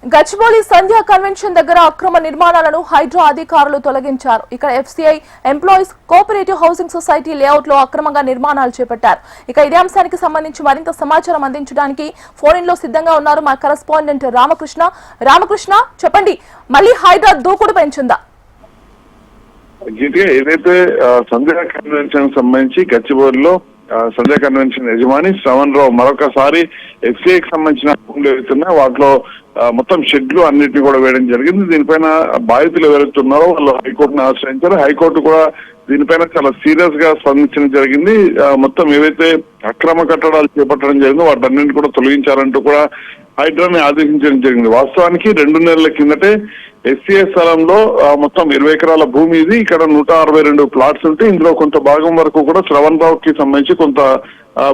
గచ్చిబౌలి సంధ్యా convention దగ్గర అక్రమ నిర్మాణాలను హైడ్రా అధికారులు తొలగించారు. ఇక్కడ FCI employees cooperative housing society layout లో అక్రమంగా నిర్మాణాలు చేపట్టారు. ఇక ఇదే అంశానికి సంబంధించి మరింత సమాచారం అందించడానికి ఫోన్ లో సిద్ధంగా ఉన్నారు మా కరెస్పాండెంట్ రామకృష్ణ చెప్పండి, మళ్ళీ హైడ్రా దూకుడు పెంచిందా? ఏదైతే సంధ్యా కన్వెన్షన్ సంబంధించి గచ్చిబౌలిలో సంధ్యా కన్వెన్షన్ యజమాని శ్రవణ్ రావు మరొకసారి ఎఫ్సీఐకి సంబంధించిన భూములు ఏవైతున్నాయో వాటిలో మొత్తం షెడ్లు అన్నింటినీ కూడా వేయడం జరిగింది. దీనిపైన బాధితులు ఎవరైతున్నారో వాళ్ళు హైకోర్టును ఆశ్రయించారు. హైకోర్టు కూడా దీనిపైన చాలా సీరియస్ గా స్పందించడం జరిగింది. మొత్తం ఏవైతే అక్రమ కట్టడాలు చేపట్టడం జరిగిందో వాటన్నింటినీ కూడా తొలగించాలంటూ కూడా హైడ్రాని ఆదేశించడం జరిగింది. వాస్తవానికి 2 నెలల కిందటే ఎస్సీఏ స్థలంలో మొత్తం 20 ఎకరాల భూమి ఇది. ఇక్కడ 162 ప్లాట్స్ ఉంటే ఇందులో కొంత భాగం వరకు కూడా శ్రవణ్ రావుకి సంబంధించి కొంత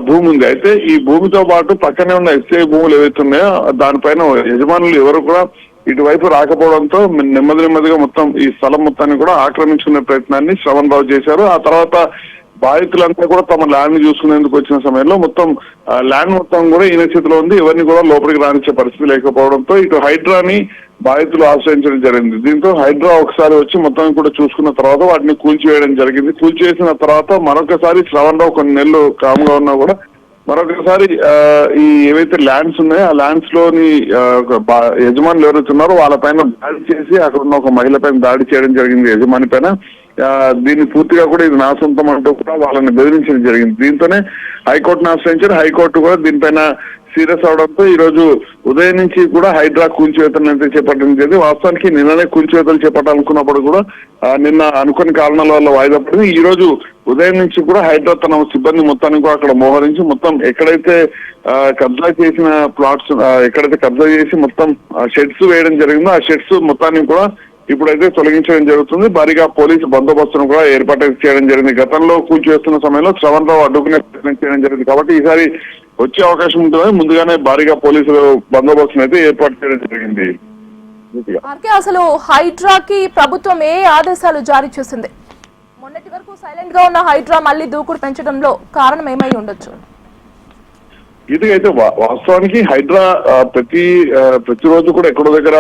భూమి ఉంది. అయితే ఈ భూమితో పాటు పక్కనే ఉన్న ఎస్సీఐ భూములు ఏవైతే ఉన్నాయో దానిపైన యజమానులు ఎవరు కూడా ఇటువైపు రాకపోవడంతో నెమ్మదిగా మొత్తం ఈ స్థలం మొత్తాన్ని కూడా ఆక్రమించుకునే ప్రయత్నాన్ని శ్రవణ్ రావు చేశారు. ఆ తర్వాత బాధితులంతా కూడా తమ ల్యాండ్ చూసుకునేందుకు వచ్చిన సమయంలో మొత్తం ల్యాండ్ మొత్తం కూడా ఈయన చేతిలో ఉంది. ఎవరిని కూడా లోపలికి రానిచ్చే పరిస్థితి లేకపోవడంతో ఇటు హైడ్రాని బాధితులు ఆశ్రయించడం జరిగింది. దీంతో హైడ్రా ఒకసారి వచ్చి మొత్తం కూడా చూసుకున్న తర్వాత వాటిని కూల్చివేయడం జరిగింది. కూల్చివేసిన తర్వాత మరొకసారి శ్రవణ్ రావు కొన్ని నెలలు కామ్గా ఉన్నా కూడా మరొకసారి ఈ ఏవైతే ల్యాండ్స్ ఉన్నాయో ఆ ల్యాండ్స్ లోని యజమానులు ఎవరైతే ఉన్నారో వాళ్ళపైన దాడి చేసి అక్కడ ఉన్న ఒక మహిళ పైన దాడి చేయడం జరిగింది యజమాని పైన. దీన్ని పూర్తిగా కూడా ఇది నా సొంతం అంటూ కూడా వాళ్ళని బెదిరించడం జరిగింది. దీంతోనే హైకోర్టును ఆశ్రయించారు. హైకోర్టు కూడా దీనిపైన సీరియస్ అవడంతో ఈ రోజు ఉదయం నుంచి కూడా హైడ్రా కూల్చివేతలు అయితే చేపట్టడం జరిగింది. వాస్తవానికి నిన్ననే కూల్చివేతలు చేపట్టాలనుకున్నప్పుడు కూడా నిన్న అనుకున్న కారణాల వల్ల వాయిదా పడింది. ఈ రోజు ఉదయం నుంచి కూడా హైడ్రా తన సిబ్బంది మొత్తాన్ని కూడా అక్కడ మోహరించి మొత్తం ఎక్కడైతే కబ్జా చేసిన ప్లాట్స్ ఎక్కడైతే కబ్జా చేసి మొత్తం షెడ్స్ వేయడం జరిగిందో ఆ షెడ్స్ మొత్తాన్ని కూడా ఇప్పుడైతే తొలగించడం జరుగుతుంది. భారీగా పోలీసు బందోబస్తును కూడా ఏర్పాటు చేయడం జరిగింది. గతంలో కూల్చివేస్తున్న సమయంలో శ్రవణ్ రావు అడ్డుకునే ప్రయత్నం చేయడం జరిగింది కాబట్టి ఈసారి వచ్చే అవకాశం ఉంటుందని ముందుగానే భారీగా పోలీసులు బందోబస్తును అయితే ఏర్పాటు చేయడం జరిగింది. అసలు హైడ్రాకి ప్రభుత్వం ఏ ఆదేశాలు జారీ చేసింది? మొన్నటి వరకు సైలెంట్ గా ఉన్న హైడ్రా మళ్ళీ దూకుడు పెంచడంలో కారణం ఏమై ఉండొచ్చు? ఇది అయితే వాస్తవానికి హైడ్రా ప్రతిరోజు కూడా ఎక్కడో దగ్గర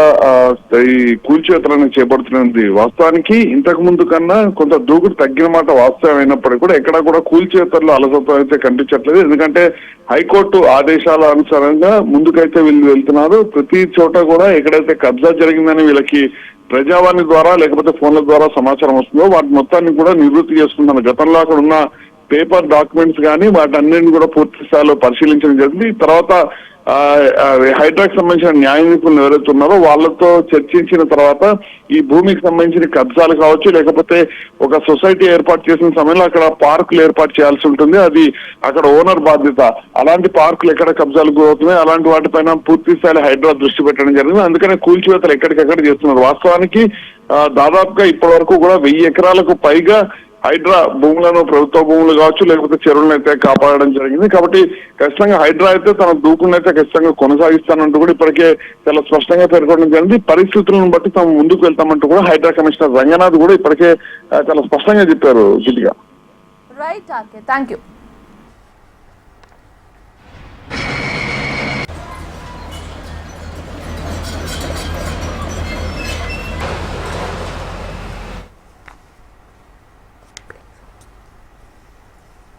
ఈ కూల్చివేతలను చేపడుతున్నది. వాస్తవానికి ఇంతకు ముందు కన్నా కొంత దూకుడు తగ్గిన మాట వాస్తవం అయినప్పటికీ కూడా ఎక్కడా కూడా కూల్చివేతల్లో అలసత్వం అయితే కనిపించట్లేదు. ఎందుకంటే హైకోర్టు ఆదేశాల అనుసారంగా ముందుకైతే వీళ్ళు వెళ్తున్నారు. ప్రతి చోట కూడా ఎక్కడైతే కబ్జా జరిగిందని వీళ్ళకి ప్రజావాణి ద్వారా లేకపోతే ఫోన్ల ద్వారా సమాచారం వస్తుందో వాటి మొత్తాన్ని కూడా నివృత్తి చేసుకుంటున్నారు. గతంలో అక్కడ ఉన్న పేపర్ డాక్యుమెంట్స్ కానీ వాటన్నింటిని కూడా పూర్తి స్థాయిలో పరిశీలించడం జరిగింది. తర్వాత హైడ్రాకి సంబంధించిన న్యాయ నిపుణులు ఎవరైతే ఉన్నారో వాళ్ళతో చర్చించిన తర్వాత ఈ భూమికి సంబంధించిన కబ్జాలు కావచ్చు లేకపోతే ఒక సొసైటీ ఏర్పాటు చేసిన సమయంలో అక్కడ పార్కులు ఏర్పాటు చేయాల్సి ఉంటుంది. అది అక్కడ ఓనర్ బాధ్యత. అలాంటి పార్కులు ఎక్కడ కబ్జాలు గురవుతున్నాయి అలాంటి వాటిపైన పూర్తి స్థాయిలో హైడ్రా దృష్టి పెట్టడం జరిగింది. అందుకనే కూల్చివేతలు ఎక్కడికెక్కడ చేస్తున్నారు. వాస్తవానికి దాదాపుగా ఇప్పటి వరకు కూడా 1000 ఎకరాలకు పైగా హైడ్రా భూములను ప్రభుత్వ భూములు కావచ్చు లేకపోతే చెరువులను అయితే కాపాడడం జరిగింది. కాబట్టి ఖచ్చితంగా హైడ్రా అయితే తన దూకులను అయితే ఖచ్చితంగా కొనసాగిస్తానంటూ కూడా ఇప్పటికే చాలా స్పష్టంగా పేర్కొనడం జరిగింది. పరిస్థితులను బట్టి తాము ముందుకు వెళ్తామంటూ కూడా హైడ్రా కమిషనర్ రంగనాథ్ కూడా ఇప్పటికే చాలా స్పష్టంగా చెప్పారు. గిట్టిగా రైట్, థ్యాంక్ యూ.